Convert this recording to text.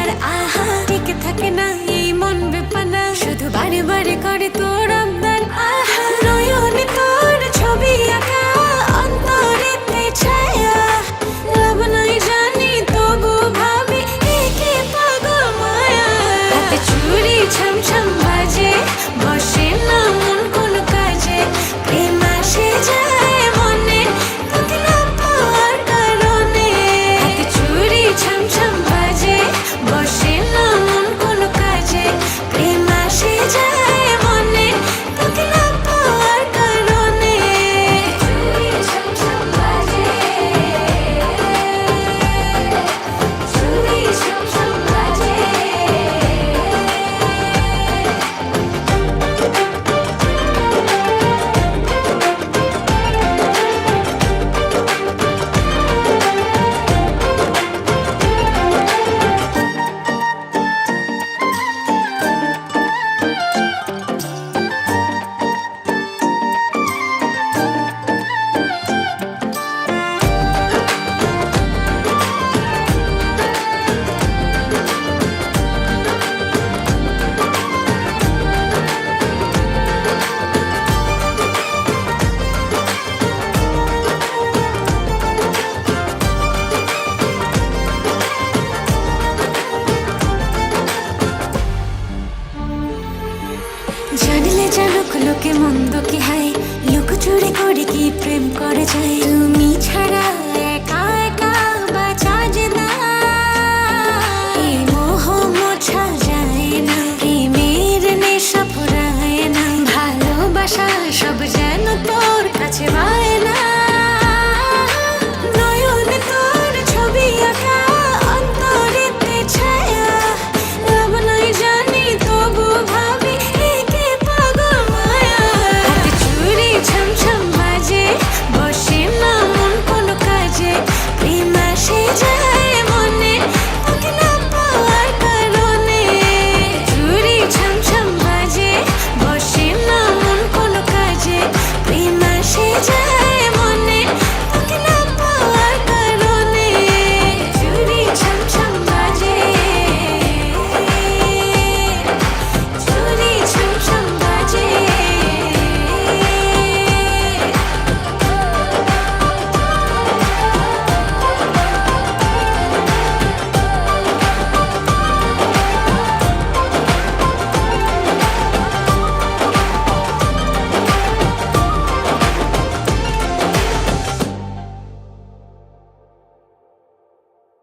আর আহা টিকে থাকে না এই মন বেপানা শুধু বারে বারে করে তোর আবদার আহা নয়নে তোর ছবি আঁকা অন্তরেতে ছায়া লাভ নাই জানি তবু ভাবি একে পাগল মায়া হাতে চুড়ি ছমছম বাজে বসে না মন কোনো কাজে প্রেম আসে যায় মনে তোকে না পাওয়ার কারণে হাতে চুড়ি ছমছম বাজে বসে না মন কোনো কাজে প্রেম আসে যায় মনে তোকে না পাওয়ার কারণে চুড়ি ছমছম বাজে চুড়ি ছমছম বাজে জানলে জানুক লোকে মন্দ কি হায় লোক চুরি করে কি প্রেম করে যায় তুমি ছাড়া একা একা বাঁচা যে না এই মোহ মোছা যায় না প্রেমের নেশা ফুরায় না ভালোবাসা সব যেন তোর কাছে